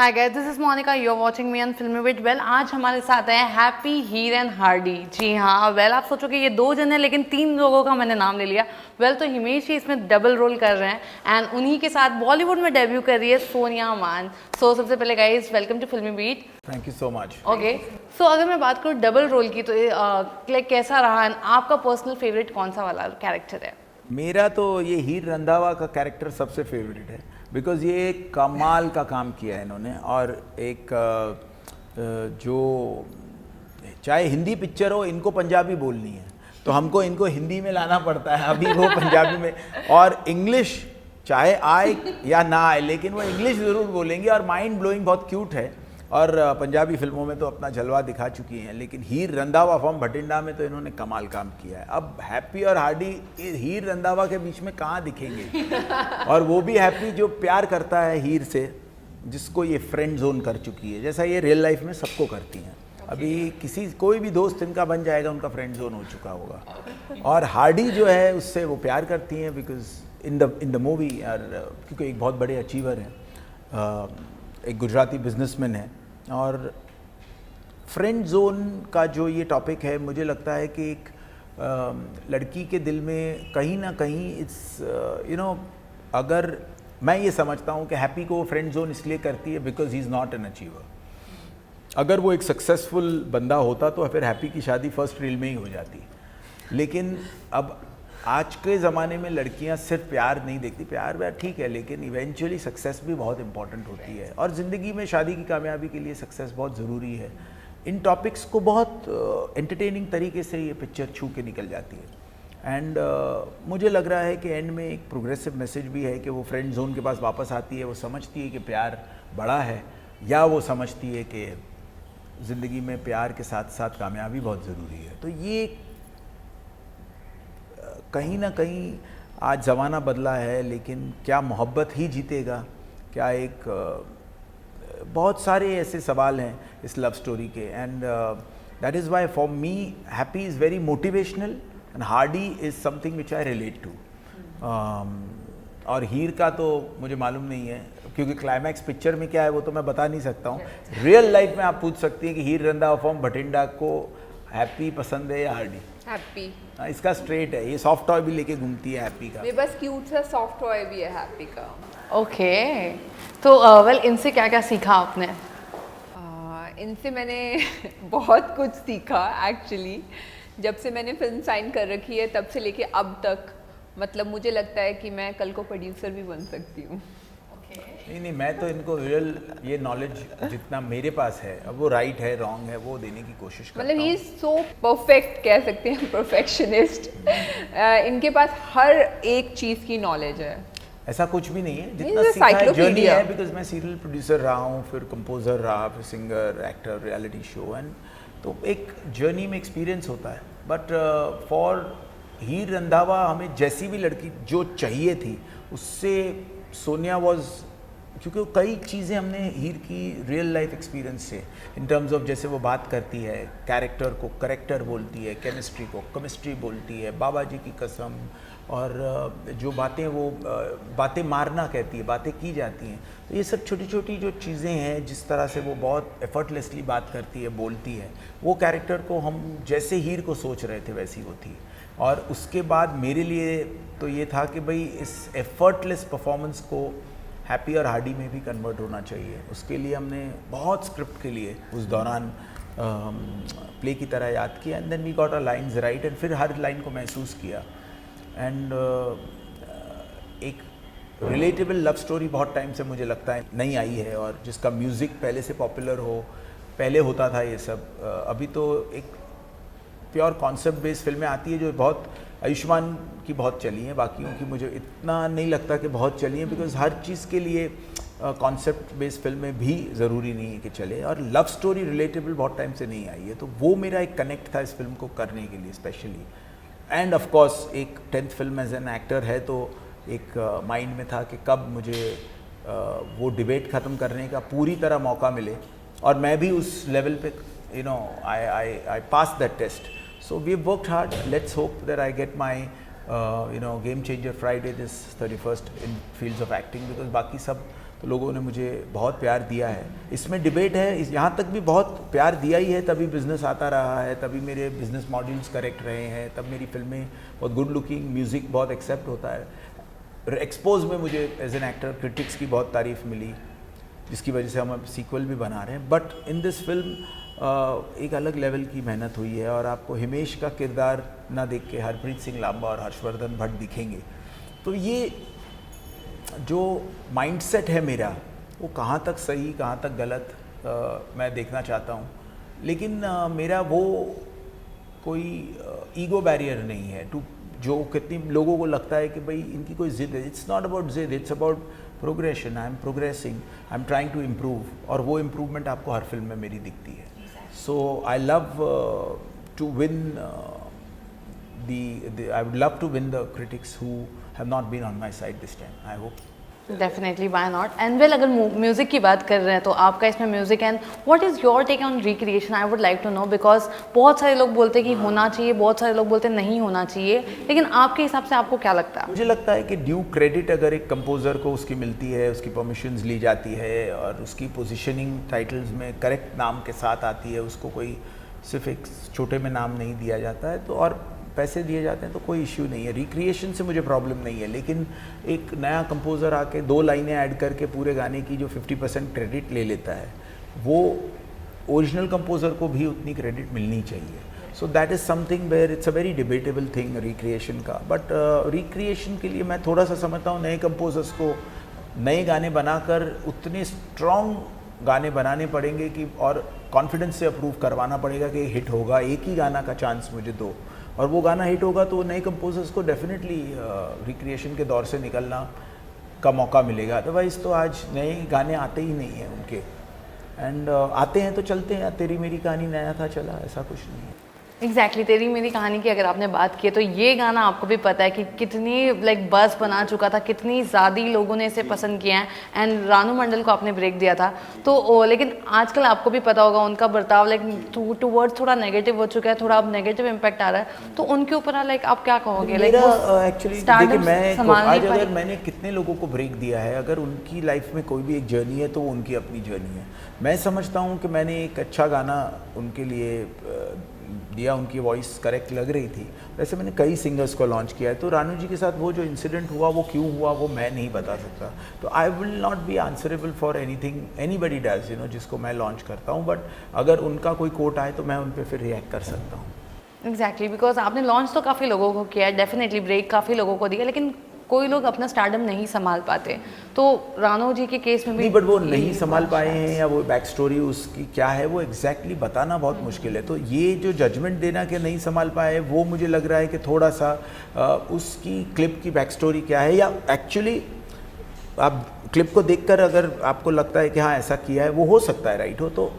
Hi guys, this is Monika, you are watching me on Filmy with well. आज हमारे साथ हैं हैप्पी, हीर एंड हार्डी। जी हाँ, वेल आप सोचोगे ये दो जन हैं, लेकिन तीन लोगों का मैंने नाम ले लिया। वेल तो हिमेश ही इसमें डबल रोल कर रहे हैं एंड उन्हीं के साथ बॉलीवुड में डेब्यू कर रही है सोनिया मान। सो सबसे पहले guys, welcome to Filmibeat. Thank you so much. Okay, so अगर मैं बात करूँ डबल रोल की तो लाइक कैसा रहा and आपका पर्सनल फेवरेट कौन सा वाला कैरेक्टर है? मेरा तो ये हीर रंधावा का कैरेक्टर सबसे फेवरेट है, बिकॉज ये एक कमाल का काम किया है इन्होंने। और एक जो चाहे हिंदी पिक्चर हो, इनको पंजाबी बोलनी है तो हमको इनको हिंदी में लाना पड़ता है, अभी वो पंजाबी में। और इंग्लिश चाहे आए या ना आए, लेकिन वो इंग्लिश ज़रूर बोलेंगे। और माइंड ब्लोइंग बहुत क्यूट है, और पंजाबी फिल्मों में तो अपना जलवा दिखा चुकी हैं, लेकिन हीर रंधावा फ्रॉम भटिंडा में तो इन्होंने कमाल काम किया है। अब हैप्पी और हार्डी हीर रंधावा के बीच में कहाँ दिखेंगे? और वो भी हैप्पी जो प्यार करता है हीर से, जिसको ये फ्रेंड जोन कर चुकी है, जैसा ये रियल लाइफ में सबको करती हैं। अभी कोई भी दोस्त इनका बन जाएगा, उनका फ्रेंड जोन हो चुका होगा। और हार्डी जो है उससे वो प्यार करती हैं, बिकॉज इन द मूवी, क्योंकि एक बहुत बड़े अचीवर हैं, एक गुजराती बिजनेसमैन है। और फ्रेंड जोन का जो ये टॉपिक है, मुझे लगता है कि एक लड़की के दिल में कहीं ना कहीं इट्स अगर मैं ये समझता हूँ कि हैप्पी को वो फ्रेंड जोन इसलिए करती है because he is not an achiever. अगर वो एक सक्सेसफुल बंदा होता तो फिर हैप्पी की शादी फर्स्ट रील में ही हो जाती। लेकिन अब आज के ज़माने में लड़कियां सिर्फ प्यार नहीं देखती, प्यार व्यार ठीक है, लेकिन इवेंचुअली सक्सेस भी बहुत इंपॉर्टेंट होती है। और ज़िंदगी में शादी की कामयाबी के लिए सक्सेस बहुत ज़रूरी है। इन टॉपिक्स को बहुत एंटरटेनिंग तरीके से ये पिक्चर छू के निकल जाती है। एंड मुझे लग रहा है कि एंड में एक प्रोग्रेसिव मैसेज भी है कि वो फ्रेंड जोन के पास वापस आती है। वो समझती है कि प्यार बड़ा है, या वो समझती है कि ज़िंदगी में प्यार के साथ साथ कामयाबी बहुत ज़रूरी है। तो ये कहीं ना कहीं आज ज़माना बदला है, लेकिन क्या मोहब्बत ही जीतेगा? क्या एक बहुत सारे ऐसे सवाल हैं इस लव स्टोरी के। And that is why for me Happy is very motivational and Hardy is something which I relate to. और हीर का तो मुझे मालूम नहीं है, क्योंकि क्लाइमैक्स पिक्चर में क्या है वो तो मैं बता नहीं सकता हूँ। रियल लाइफ में आप पूछ सकती हैं कि हीर रंधावा फ्रॉम भटिंडा को हैप्पी पसंद है या हार्डी? हैप्पी। इसका स्ट्रेट है, ये सॉफ्ट टॉय भी लेके घूमती है हैप्पी का। मेरे पास क्यूट सा सॉफ्ट टॉय भी है हैप्पी का। ओके, तो वेल इनसे क्या क्या सीखा आपने? इनसे मैंने बहुत कुछ सीखा एक्चुअली। जब से मैंने फिल्म साइन कर रखी है तब से लेके अब तक, मतलब मुझे लगता है कि मैं कल को प्रोड्यूसर भी बन सकती हूँ। नहीं, मैं तो इनको रियल ये नॉलेज जितना मेरे पास है, अब वो राइट है रॉन्ग है वो देने की कोशिश करता हूँ। मतलब ही इज सो परफेक्ट, कह सकते हैं परफेक्शनिस्ट। इनके पास हर एक चीज़ की नॉलेज है। ऐसा कुछ भी नहीं है, जितना सीखा है जर्नी है। बिकॉज मैं सीरियल प्रोड्यूसर रहा हूँ, फिर कंपोजर रहा, फिर singer, actor, reality show, and तो एक जर्नी में एक्सपीरियंस होता है। बट फॉर हीर रंधावा हमें जैसी भी लड़की जो चाहिए थी उससे सोनिया वॉज, क्योंकि कई चीज़ें हमने हीर की रियल लाइफ एक्सपीरियंस से, इन टर्म्स ऑफ जैसे वो बात करती है, कैरेक्टर को करेक्टर बोलती है, केमिस्ट्री को केमिस्ट्री बोलती है, बाबा जी की कसम, और जो बातें वो बातें मारना कहती है, बातें की जाती हैं। तो ये सब छोटी छोटी जो चीज़ें हैं, जिस तरह से वो बहुत एफर्टलेसली बात करती है, बोलती है, वो कैरेक्टर को हम जैसे हीर को सोच रहे थे वैसी वो थी। और उसके बाद मेरे लिए तो ये था कि भाई इस एफर्टलेस परफॉर्मेंस को हैप्पी और हार्डी में भी कन्वर्ट होना चाहिए। उसके लिए हमने बहुत स्क्रिप्ट के लिए उस दौरान प्ले की तरह याद किया, and then we got a lines right, and फिर हर लाइन को महसूस किया। एंड एक रिलेटेबल लव स्टोरी बहुत टाइम से मुझे लगता है नहीं आई है, और जिसका म्यूज़िक पहले से पॉपुलर हो, पहले होता था ये सब। अभी तो एक प्योर कॉन्सेप्ट बेस्ड फिल्में आती है, जो बहुत आयुष्मान की बहुत चली हैं, बाकियों की मुझे इतना नहीं लगता कि बहुत चली हैं, बिकॉज हर चीज़ के लिए कॉन्सेप्ट बेस्ड फिल्में भी ज़रूरी नहीं है कि चले। और लव स्टोरी रिलेटेबल बहुत टाइम से नहीं आई है, तो वो मेरा एक कनेक्ट था इस फिल्म को करने के लिए स्पेशली। एंड ऑफ कोर्स एक 10th film as an actor है, तो एक माइंड में था कि कब मुझे वो डिबेट ख़त्म करने का पूरी तरह मौका मिले, और मैं भी उस लेवल पे I passed that test. So we've worked hard. Let's hope that I get my Game Changer Friday this 31st in fields of acting, because बाकी सब तो लोगों ने मुझे बहुत प्यार दिया है। इसमें डिबेट है, यहाँ तक भी बहुत प्यार दिया ही है, तभी बिज़नेस आता रहा है, तभी मेरे बिज़नेस मॉडल्स करेक्ट रहे हैं, तब मेरी फिल्में बहुत गुड लुकिंग, म्यूज़िक बहुत एक्सेप्ट होता है। एक्सपोज में मुझे एज एन एक्टर क्रिटिक्स की बहुत तारीफ़ मिली, जिसकी वजह से हम अब सीक्वल भी बना रहे हैं। बट इन दिस फिल्म एक अलग लेवल की मेहनत हुई है, और आपको हिमेश का किरदार ना देख के हरप्रीत सिंह लांबा और हर्षवर्धन भट्ट दिखेंगे। तो ये जो माइंडसेट है मेरा, वो कहाँ तक सही कहाँ तक गलत मैं देखना चाहता हूँ। लेकिन मेरा वो कोई ईगो बैरियर नहीं है टू, जो कितनी लोगों को लगता है कि भाई इनकी कोई ज़िद है। इट्स नॉट अबाउट ज़िद, it's about progression. I am progressing, I am trying to improve, और वो इम्प्रूवमेंट आपको हर फिल्म में मेरी दिखती है। So I love to win I would love to win the critics who have not been on my side this time. I hope. Definitely, why not. And well, अगर music की बात कर रहे हैं तो आपका इसमें music, and what is your take on recreation? I would like to know, because बहुत सारे लोग बोलते हैं कि होना चाहिए, बहुत सारे लोग बोलते हैं नहीं होना चाहिए, लेकिन आपके हिसाब से आपको क्या लगता है? मुझे लगता है कि ड्यू क्रेडिट अगर एक कंपोज़र को उसकी मिलती है, उसकी परमिशंस ली जाती है, और उसकी पोजीशनिंग टाइटल्स में करेक्ट नाम के साथ आती है, उसको कोई सिर्फ एक छोटे में नाम नहीं दिया जाता है, तो और पैसे दिए जाते हैं, तो कोई इश्यू नहीं है। रिक्रिएशन से मुझे प्रॉब्लम नहीं है। लेकिन एक नया कंपोज़र आके 2 लाइनें ऐड करके पूरे गाने की जो 50% क्रेडिट ले लेता है, वो ओरिजिनल कंपोज़र को भी उतनी क्रेडिट मिलनी चाहिए। So that is something where it's a very debatable thing recreation का। बट रिक्रिएशन के लिए मैं थोड़ा सा समझता हूँ, नए कंपोज़र्स को नए गाने बनाकर उतने स्ट्रॉन्ग गाने बनाने पड़ेंगे कि, और कॉन्फिडेंस से अप्रूव करवाना पड़ेगा कि हिट होगा, एक ही गाना का चांस मुझे दो, और वो गाना हिट होगा तो नए कंपोजर्स को डेफिनेटली रिक्रिएशन के दौर से निकलना का मौका मिलेगा। अदरवाइज़ तो आज नए गाने आते ही नहीं हैं उनके, एंड आते हैं तो चलते हैं। तेरी मेरी कहानी नया था चला, ऐसा कुछ नहीं है। एग्जैक्टली, तेरी मेरी कहानी की अगर आपने बात की है, तो ये गाना आपको भी पता है कि कितनी लाइक बज़ बना चुका था, कितनी ज़्यादा लोगों ने इसे पसंद किया है, एंड रानू मंडल को आपने ब्रेक दिया था। तो लेकिन आजकल आपको भी पता होगा उनका बर्ताव लाइक टूवर्ड्स थोड़ा नेगेटिव हो चुका है, थोड़ा अब नेगेटिव इम्पैक्ट आ रहा है, तो उनके ऊपर लाइक आप क्या कहोगे? लाइक एक्चुअली देखिए, मैं आज अगर मैंने कितने लोगों को ब्रेक दिया है, अगर उनकी लाइफ में कोई भी एक जर्नी है तो वो उनकी अपनी जर्नी है। मैं समझता हूँ कि मैंने एक अच्छा गाना उनके लिए दिया, उनकी वॉइस करेक्ट लग रही थी। वैसे मैंने कई सिंगर्स को लॉन्च किया है, तो रानू जी के साथ वो जो इंसिडेंट हुआ वो क्यों हुआ वो मैं नहीं बता सकता। तो I will not be answerable for anything anybody does, जिसको मैं लॉन्च करता हूँ। बट अगर उनका कोई कोट आए तो मैं उन पर फिर रिएक्ट कर सकता हूँ। एग्जैक्टली, बिकॉज आपने लॉन्च तो काफ़ी लोगों को किया है, डेफिनेटली ब्रेक काफ़ी लोगों को दिया, लेकिन कोई लोग अपना स्टारडम नहीं संभाल पाते। तो रानू जी के केस में भी नहीं, बट वो नहीं संभाल पाए हैं, या वो बैक स्टोरी उसकी क्या है वो एग्जैक्टली बताना बहुत मुश्किल है। तो ये जो जजमेंट देना कि नहीं संभाल पाए, वो मुझे लग रहा है कि थोड़ा सा उसकी क्लिप की बैक स्टोरी क्या है, या एक्चुअली आप क्लिप को देखकर अगर आपको लगता है कि हाँ ऐसा किया है, वो हो सकता है राइट हो, तो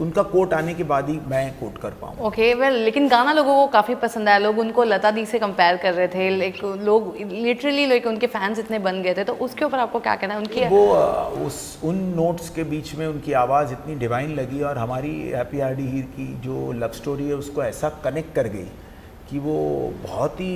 उनका कोट आने के बाद ही मैं कोट कर पाऊँ। ओके, वेल, लेकिन गाना लोगों को काफ़ी पसंद आया, लोग उनको लता दी से कंपेयर कर रहे थे, लाइक लोग लिटरली लाइक उनके फैंस इतने बन गए थे, तो उसके ऊपर आपको क्या कहना है? उनकी वो उन नोट्स के बीच में उनकी आवाज़ इतनी डिवाइन लगी, और हमारी हैप्पी हार्डी हीर की जो लव स्टोरी है उसको ऐसा कनेक्ट कर गई कि वो बहुत ही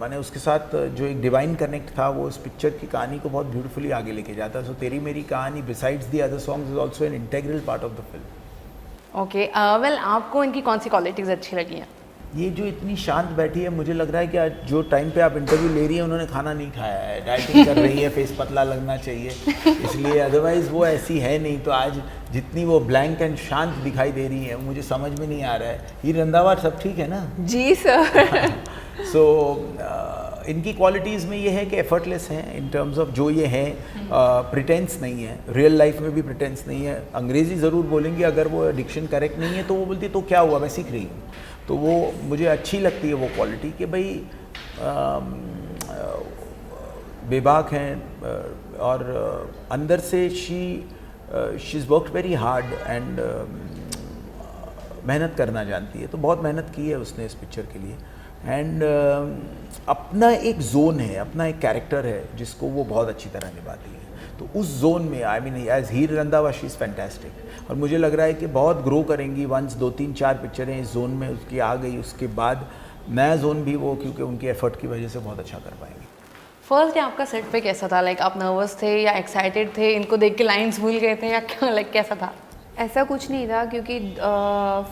मैंने उसके साथ जो एक डिवाइन कनेक्ट था, वो इस पिक्चर की कहानी को बहुत ब्यूटीफुली आगे लेके जाता है। सो तेरी मेरी कहानी besides the other songs is also an integral part of the film. Okay, well, आपको इनकी कौन सी क्वालिटीज़ अच्छी लगी हैं? ये जो इतनी शांत बैठी है, मुझे लग रहा है कि आज जो टाइम पे आप इंटरव्यू ले रही है उन्होंने खाना नहीं खाया है, डाइटिंग कर रही है, फेस पतला लगना चाहिए इसलिए, अदरवाइज़ वो ऐसी है नहीं। तो आज जितनी वो ब्लैंक एंड शांत दिखाई दे रही है, मुझे समझ में नहीं आ रहा है। ये रंधावा सब ठीक है ना? जी सर। सो इनकी क्वालिटीज़ में ये है कि एफर्टलेस हैं इन टर्म्स ऑफ जो ये हैं, प्रिटेंस नहीं है, रियल लाइफ में भी प्रिटेंस नहीं है। अंग्रेज़ी ज़रूर बोलेंगी, अगर वो डिक्शन करेक्ट नहीं है तो वो बोलती तो क्या हुआ, मैं सीख रही हूँ। तो वो मुझे अच्छी लगती है वो क्वालिटी कि भाई बेबाक हैं, और अंदर से she is worked very hard and मेहनत करना जानती है। तो बहुत मेहनत की है उसने इस पिक्चर के लिए, एंड अपना एक जोन है, अपना एक कैरेक्टर है जिसको वो बहुत अच्छी तरह निभाती है। तो उस जोन में I mean as Heer Randhawa she is fantastic, और मुझे लग रहा है कि बहुत ग्रो करेंगी। वंस 2-3-4 पिक्चरें इस जोन में उसकी आ गई, उसके बाद नया जोन भी वो क्योंकि उनकी एफर्ट की वजह से बहुत अच्छा कर पाएंगे। फर्स्ट डे आपका सेट पे कैसा था? लाइक आप नर्वस थे या एक्साइटेड थे? इनको देख के लाइंस भूल गए थे या क्या, लाइक कैसा था? ऐसा कुछ नहीं था क्योंकि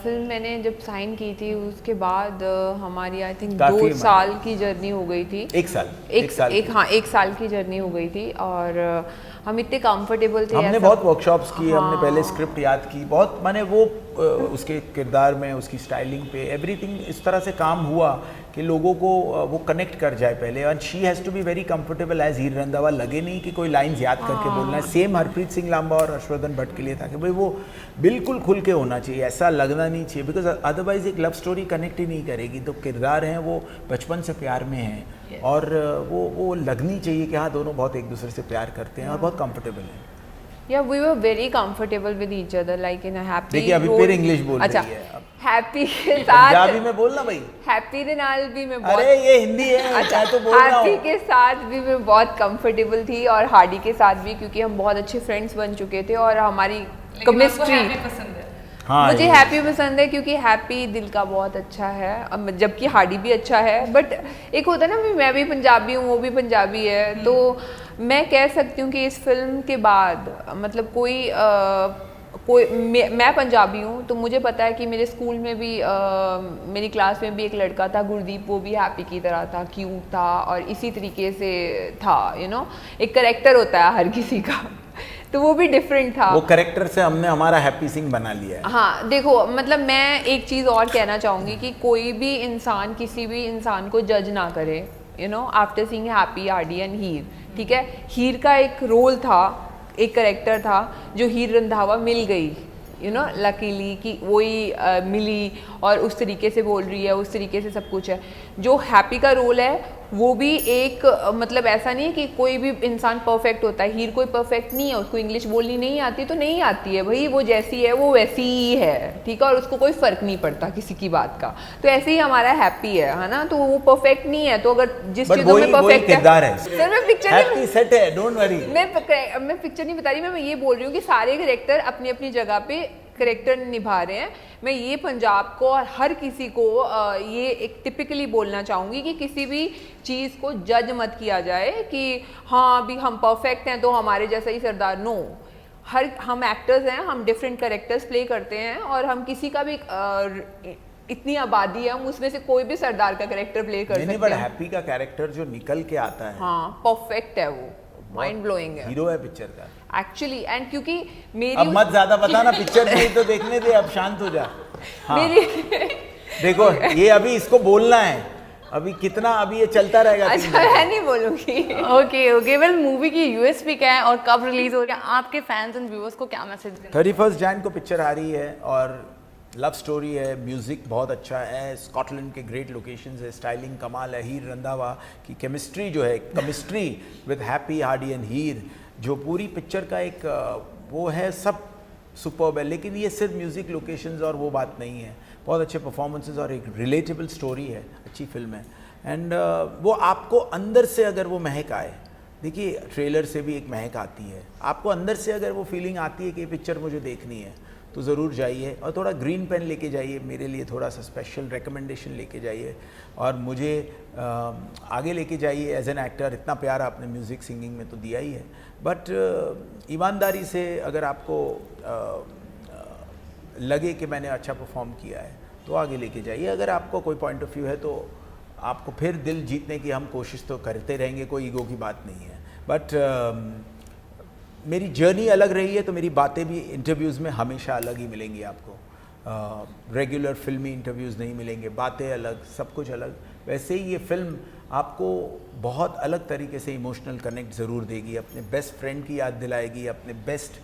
फिल्म मैंने जब साइन की थी उसके बाद हमारी आई थिंक 2 साल की जर्नी हो गई थी। एक साल की जर्नी हो गई थी और हम इतने कंफर्टेबल थे। हमने बहुत वर्कशॉप्स की, हमने पहले स्क्रिप्ट याद की, बहुत माने वो उसके किरदार में, उसकी स्टाइलिंग पे एवरीथिंग इस तरह से काम हुआ कि लोगों को वो कनेक्ट कर जाए पहले। And she has to be very comfortable as Heer Randhawa, लगे नहीं कि कोई लाइंस याद करके बोलना है। सेम हरप्रीत सिंह लांबा और हर्षवर्धन भट्ट के लिए था कि भाई वो बिल्कुल खुल के होना चाहिए, ऐसा लगना नहीं चाहिए, बिकॉज अदरवाइज एक लव स्टोरी कनेक्ट ही नहीं करेगी। तो किरदार हैं वो बचपन से प्यार में हैं और वो लगनी चाहिए कि हाँ दोनों बहुत एक दूसरे से प्यार करते हैं और बहुत कंफर्टेबल हैं। Yeah, we were very comfortable with each other, like in a happy. देखिए अभी फिर इंग्लिश बोल रही है। हैप्पी के साथ पंजाबी में बोलना भाई। हैप्पी के नाल भी मैं बहुत, अरे ये हिंदी है। अच्छा तो बोल रहा हूँ। हैप्पी के साथ भी मैं बहुत कंफर्टेबल थी और हार्डी के साथ भी, क्योंकि हम बहुत अच्छे फ्रेंड्स बन चुके थे और हमारी केमिस्ट्री। हाँ, मुझे हैप्पी पसंद है क्योंकि हैप्पी दिल का बहुत अच्छा है, जबकि हार्डी भी अच्छा है। बट एक होता है ना, मैं भी पंजाबी हूँ, वो भी पंजाबी है, तो मैं कह सकती हूँ कि इस फिल्म के बाद मतलब मैं पंजाबी हूँ, तो मुझे पता है कि मेरे स्कूल में भी मेरी क्लास में भी एक लड़का था गुरदीप, वो भी हैप्पी की तरह था, क्यूट था और इसी तरीके से था। एक करेक्टर होता है हर किसी का, तो वो भी डिफरेंट था। वो कैरेक्टर से हमने हमारा हैप्पी सिंह बना लिया है। हाँ देखो, मतलब मैं एक चीज़ और कहना चाहूँगी कि कोई भी इंसान किसी भी इंसान को जज ना करे, after seeing Happy, Hardy and Heer. ठीक है, हीर का एक रोल था, एक करेक्टर था जो हीर रंधावा मिल गई, लकीली कि वही मिली और उस तरीके से बोल रही है, उस तरीके से सब कुछ है। जो हैप्पी का रोल है वो भी एक मतलब ऐसा नहीं है कि कोई भी इंसान परफेक्ट होता है। हीर कोई परफेक्ट नहीं है, उसको इंग्लिश बोलनी नहीं आती तो नहीं आती है भाई, वो जैसी है वो वैसी ही है, ठीक है, और उसको कोई फर्क नहीं पड़ता किसी की बात का। तो ऐसे ही हमारा हैप्पी है ना, तो वो परफेक्ट नहीं है, तो अगर जिस चीजों में परफेक्ट है, सर मैं पिक्चर हैप्पी सेट है, डोंट वरी। मैं पिक्चर नहीं बता रही, मैं ये बोल रही हूँ कि सारे कैरेक्टर अपनी अपनी जगह पे करेक्टर निभा रहे हैं। मैं ये पंजाब को और हर किसी को ये एक टिपिकली बोलना चाहूँगी कि किसी भी चीज़ को जज मत किया जाए कि हाँ अभी हम परफेक्ट हैं तो हमारे जैसा ही सरदार। नो, हम एक्टर्स हैं, हम डिफरेंट करेक्टर्स प्ले करते हैं और हम किसी का भी इतनी आबादी है, हम उसमें से कोई भी सरदार का करेक्टर प्ले कर सकते हैं। बट हैप्पी का कैरेक्टर जो निकल के आता है, हाँ परफेक्ट है, वो माइंड ब्लोइंग है, हीरो है पिक्चर का एक्चुअली। एंड क्योंकि मेरी अब मत ज्यादा बताना, पिक्चर नहीं तो देखने दे, अब शांत हो जा। हाँ। देखो ये अभी इसको बोलना है, अभी कितना अभी ये चलता रहेगा। अच्छा मैं नहीं बोलूंगी। ओके वेल, मूवी की यूएसपी क्या है और कब रिलीज हो रही है? आपके फैंस एंड व्यूअर्स को क्या मैसेज देना? 31 जैन को पिक्चर आ रही है और लव स्टोरी है, म्यूजिक बहुत अच्छा है, स्कॉटलैंड के ग्रेट लोकेशंस है, स्टाइलिंग कमाल है, हीर रंधावा की केमिस्ट्री जो है, chemistry with Happy, Hardy and Heer, जो पूरी पिक्चर का एक वो है, सब सुपर्ब है। लेकिन ये सिर्फ म्यूज़िक, लोकेशंस और वो बात नहीं है, बहुत अच्छे परफॉर्मेंसेस और एक रिलेटेबल स्टोरी है, अच्छी फिल्म है। एंड वो आपको अंदर से अगर वो महक आए, देखिए ट्रेलर से भी एक महक आती है, आपको अंदर से अगर वो फीलिंग आती है कि ये पिक्चर मुझे देखनी है तो ज़रूर जाइए और थोड़ा ग्रीन पेन लेके जाइए, मेरे लिए थोड़ा सा स्पेशल रिकमेंडेशन लेके जाइए और मुझे आगे लेके जाइए एज एन एक्टर। इतना प्यार आपने म्यूज़िक सिंगिंग में तो दिया ही है, बट ईमानदारी से अगर आपको लगे कि मैंने अच्छा परफॉर्म किया है तो आगे लेके जाइए। अगर आपको कोई पॉइंट ऑफ व्यू है तो आपको फिर दिल जीतने की हम कोशिश तो करते रहेंगे, कोई ईगो की बात नहीं है। बट मेरी जर्नी अलग रही है तो मेरी बातें भी इंटरव्यूज़ में हमेशा अलग ही मिलेंगी आपको। रेगुलर फिल्मी इंटरव्यूज़ नहीं मिलेंगे, बातें अलग, सब कुछ अलग। वैसे ही ये फिल्म आपको बहुत अलग तरीके से इमोशनल कनेक्ट ज़रूर देगी, अपने बेस्ट फ्रेंड की याद दिलाएगी, अपने बेस्ट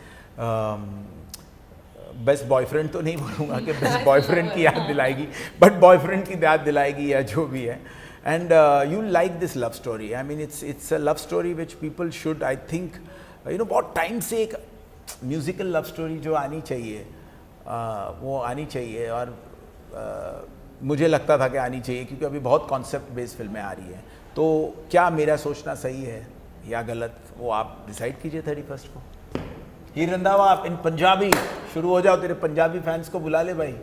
बॉयफ्रेंड तो नहीं बोलूँगा कि बेस्ट बॉयफ्रेंड की याद दिलाएगी, बट बॉयफ्रेंड की याद दिलाएगी या जो भी है। And you like this love story, I mean it's a love story which people should, I think बहुत टाइम से एक म्यूज़िकल लव स्टोरी जो आनी चाहिए वो आनी चाहिए और मुझे लगता था कि आनी चाहिए, क्योंकि अभी बहुत कॉन्सेप्ट बेस्ड फिल्में आ रही हैं। तो क्या मेरा सोचना सही है या गलत, वो आप डिसाइड कीजिए 31 को। हीर रंधावा आप इन पंजाबी शुरू हो जाओ, तेरे पंजाबी फैंस को बुला ले भाई।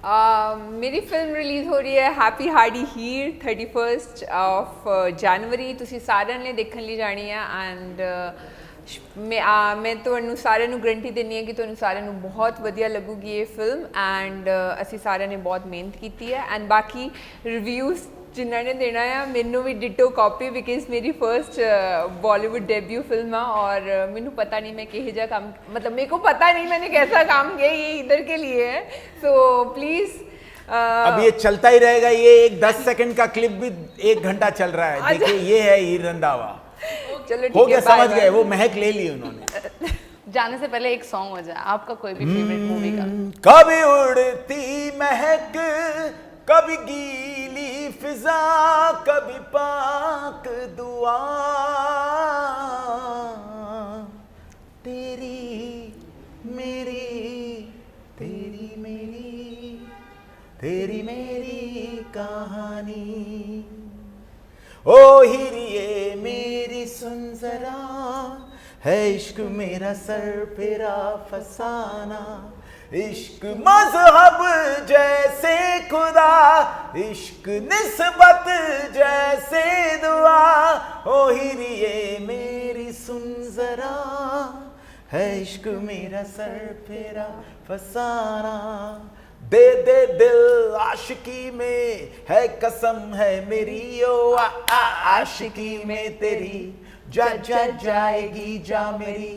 मेरी फिल्म रिलीज़ हो रही है happy Hardy Heer 31 of January. ਤੁਸੀਂ ਸਾਰਿਆਂ ਨੇ ਦੇਖਣ ਲਈ ਜਾਣੀ ਹੈ ਐਂਡ ਮੈਂ ਤੁਹਾਨੂੰ ਸਾਰਿਆਂ ਨੂੰ ਗਰੰਟੀ ਦਿੰਦੀ ਹਾਂ ਕਿ ਤੁਹਾਨੂੰ ਸਾਰਿਆਂ ਨੂੰ ਬਹੁਤ ਵਧੀਆ ਲੱਗੂਗੀ ਇਹ ਫਿਲਮ ਐਂਡ ਅਸੀਂ ਸਾਰਿਆਂ ਨੇ ਬਹੁਤ ਮਿਹਨਤ ਕੀਤੀ ਹੈ ਐਂਡ ਬਾਕੀ ਰਿਵਿਊਜ਼ ਜਿਨ੍ਹਾਂ ਨੇ ਦੇਣਾ ਆ ਮੈਨੂੰ ਵੀ ਡਿਟੋ ਕਾਪੀ ਬਿਕਾਜ਼ ਮੇਰੀ ਫਰਸਟ बॉलीवुड डेब्यू फिल्म है और मैंने पता नहीं मैं किहे जा काम मतलब मेरे को पता नहीं मैंने कैसा काम किया ये इधर के लिए है सो प्लीज़ अब ये चलता ही रहेगा ये एक 10 सेकंड का क्लिप भी 1 घंटा चल रहा है देखिए ये है हीर रंधावा चलो हो गया समझ गए वो महक ले ली उन्होंने जाने से पहले एक सॉन्ग हो जाए आपका कोई भी फेवरेट मूवी का कभी उड़ती महक कभी गीली फिजा कभी पाक दुआ तेरी मेरी तेरी मेरी कहानी ओ हिरिए मेरी सुन जरा है इश्क मेरा सर पेरा फसाना इश्क मजहब जैसे खुदा इश्क निस्बत जैसे दुआ ओ हिरिए मेरी सुन जरा है इश्क मेरा सर फेरा फसाना दे दे दिल आशिकी में है कसम है मेरी ओ आशिकी में तेरी जा जा जाएगी जा मेरी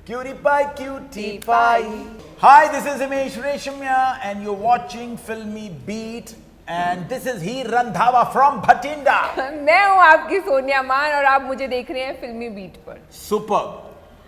Cutie pie, cutie pie. Hi, this is Himesh Reshamya and you're watching Filmy Beat and this is Heer Randhawa from Bhatinda. मैं हूँ आपकी सोनिया मान और आप मुझे देख रहे हैं फिल्मी बीट पर। Superb.